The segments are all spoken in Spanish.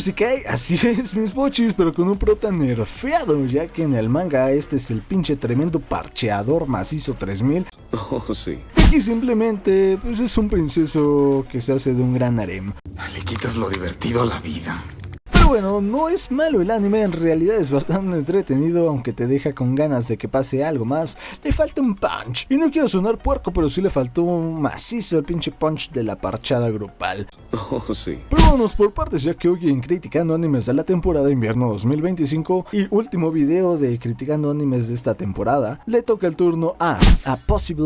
Isekai, así es mis bochis, pero con un prota nerfeado, ya que en el manga este es el pinche tremendo parcheador macizo 3000. Oh, sí. Aquí simplemente, pues es un princeso que se hace de un gran harem. Le quitas lo divertido a la vida. Pero bueno, no es malo el anime, en realidad es bastante entretenido, aunque te deja con ganas de que pase algo más. Le falta un punch, y no quiero sonar puerco, pero sí le faltó un macizo el pinche punch de la parchada grupal. Oh, sí. Pero vámonos por partes, ya que hoy en Criticando Animes de la temporada invierno 2025 y último video de Criticando Animes de esta temporada, le toca el turno a Possible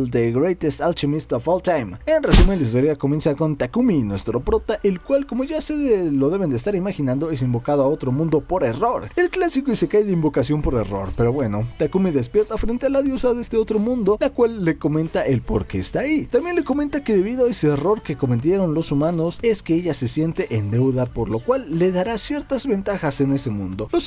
The Greatest Alchemist of All Time. En resumen, la historia comienza con Takumi, nuestro prota, el cual, como ya lo deben de estar imaginando, es invocado a otro mundo por error. El clásico isekai de invocación por error, pero bueno, Takumi despierta frente a la diosa de este otro mundo, la cual le comenta el por qué está ahí. También le comenta que debido a ese error que cometieron los humanos, es que ella se siente en deuda, por lo cual le dará ciertas ventajas en ese mundo. Lo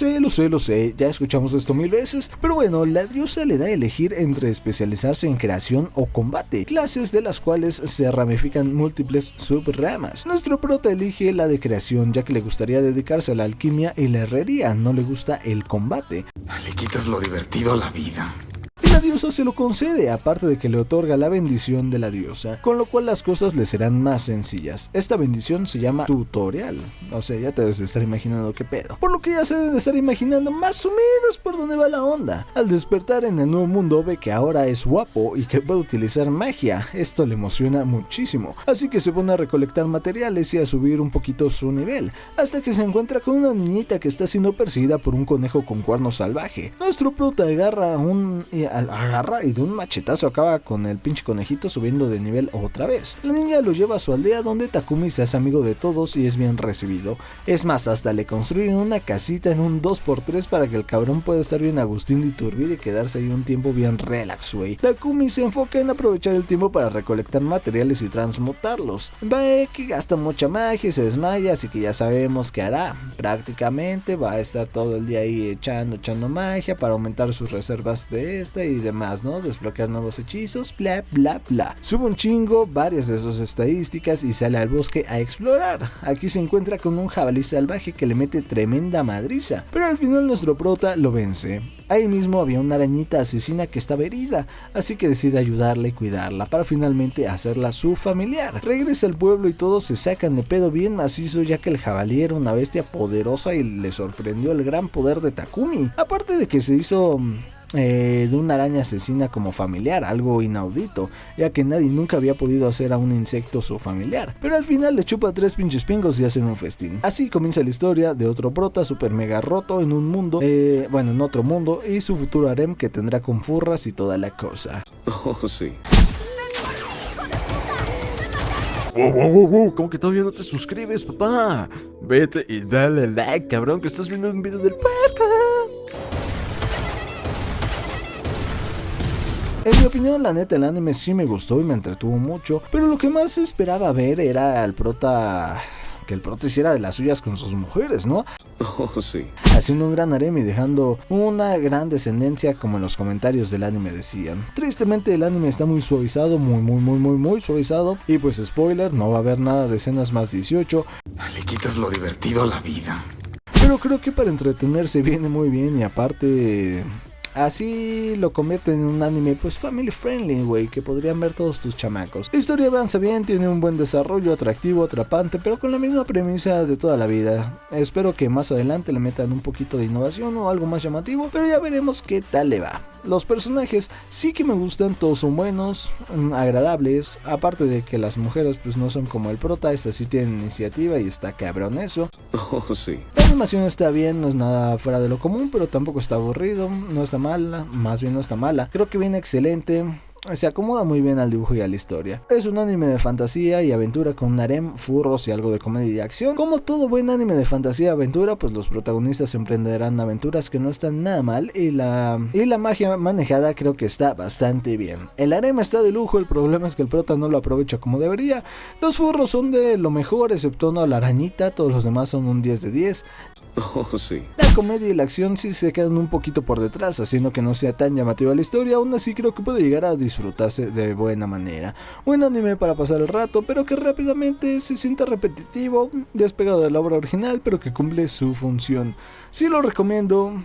sé, ya escuchamos esto 1000 veces, pero bueno, la diosa le da a elegir entre especializarse en creación o combate, clases de las cuales se ramifican múltiples subramas. Nuestro prota elige la de creación, ya que le gustaría dedicarse a la alquimia y la herrería, no le gusta el combate. Le quitas lo divertido a la vida. Y la diosa se lo concede, aparte de que le otorga la bendición de la diosa, con lo cual las cosas le serán más sencillas. Esta bendición se llama tutorial, o sea, ya te debes de estar imaginando qué pedo. Por lo que ya se deben de estar imaginando más o menos por dónde va la onda. Al despertar en el nuevo mundo ve que ahora es guapo y que puede utilizar magia, esto le emociona muchísimo, así que se pone a recolectar materiales y a subir un poquito su nivel, hasta que se encuentra con una niñita que está siendo perseguida por un conejo con cuerno salvaje. Nuestro prota agarra y de un machetazo acaba con el pinche conejito subiendo de nivel otra vez. La niña lo lleva a su aldea donde Takumi se hace amigo de todos y es bien recibido. Es más, hasta le construyen una casita en un 2x3 para que el cabrón pueda estar bien Agustín de Iturbide y quedarse ahí un tiempo bien relax, güey. Takumi se enfoca en aprovechar el tiempo para recolectar materiales y transmutarlos. Ve que gasta mucha magia y se desmaya, así que ya sabemos qué hará. Prácticamente va a estar todo el día ahí echando magia para aumentar sus reservas de y demás, ¿no? Desbloquear nuevos hechizos, bla bla bla. Sube un chingo, varias de sus estadísticas y sale al bosque a explorar. Aquí se encuentra con un jabalí salvaje que le mete tremenda madriza, pero al final nuestro prota lo vence. Ahí mismo había una arañita asesina que estaba herida, así que decide ayudarla y cuidarla para finalmente hacerla su familiar. Regresa al pueblo y todos se sacan de pedo bien macizo, ya que el jabalí era una bestia poderosa y le sorprendió el gran poder de Takumi. Aparte de que se hizo de una araña asesina como familiar, algo inaudito, ya que nadie nunca había podido hacer a un insecto su familiar, pero al final le chupa 3 pinches pingos y hacen un festín. Así comienza la historia de otro prota super mega roto en un mundo, en otro mundo, y su futuro harem que tendrá con furras y toda la cosa. Oh, sí. Wow, ¿cómo que todavía no te suscribes, papá? Vete y dale like, cabrón, que estás viendo un video del podcast. En mi opinión, la neta, el anime sí me gustó y me entretuvo mucho, pero lo que más esperaba ver era al prota, que el prota hiciera de las suyas con sus mujeres, ¿no? Oh, sí. Haciendo un gran harem y dejando una gran descendencia, como en los comentarios del anime decían. Tristemente el anime está muy suavizado, muy suavizado, y pues spoiler, no va a haber nada de escenas más 18. Le quitas lo divertido a la vida. Pero creo que para entretenerse viene muy bien y aparte así lo convierte en un anime pues family friendly, güey, que podrían ver todos tus chamacos. La historia avanza bien, tiene un buen desarrollo, atractivo, atrapante, pero con la misma premisa de toda la vida. Espero que más adelante le metan un poquito de innovación o algo más llamativo, pero ya veremos qué tal le va. Los personajes sí que me gustan, todos son buenos, agradables, aparte de que las mujeres pues no son como el prota, estas sí tienen iniciativa y está cabrón eso. Oh, sí. La animación está bien, no es nada fuera de lo común, pero tampoco está aburrido, no está mala, más bien no está mala, creo que viene excelente. Se acomoda muy bien al dibujo y a la historia. Es un anime de fantasía y aventura con un harem, furros y algo de comedia y acción. Como todo buen anime de fantasía y aventura, pues los protagonistas emprenderán aventuras que no están nada mal y la magia manejada creo que está bastante bien. El harem está de lujo, el problema es que el prota no lo aprovecha como debería. Los furros son de lo mejor, excepto la arañita, todos los demás son un 10 de 10. Oh, sí. La comedia y la acción sí se quedan un poquito por detrás, haciendo que no sea tan llamativa la historia, aún así creo que puede llegar a disfrutar disfrutarse de buena manera. Un anime para pasar el rato, pero que rápidamente se sienta repetitivo, despegado de la obra original, pero que cumple su función. Sí lo recomiendo.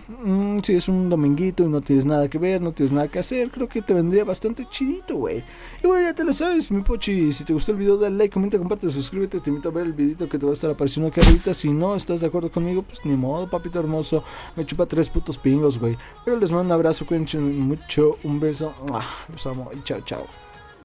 Si es un dominguito y no tienes nada que ver, no tienes nada que hacer, creo que te vendría bastante chidito, güey. Y bueno, ya te lo sabes, mi pochi. Si te gustó el video, dale like, comenta, comparte, suscríbete. Te invito a ver el videito que te va a estar apareciendo aquí ahorita. Si no estás de acuerdo conmigo, pues ni modo, papito hermoso. Me chupa 3 putos pingos, güey. Pero les mando un abrazo, cuídense mucho, un beso. Los amo y chao, chao.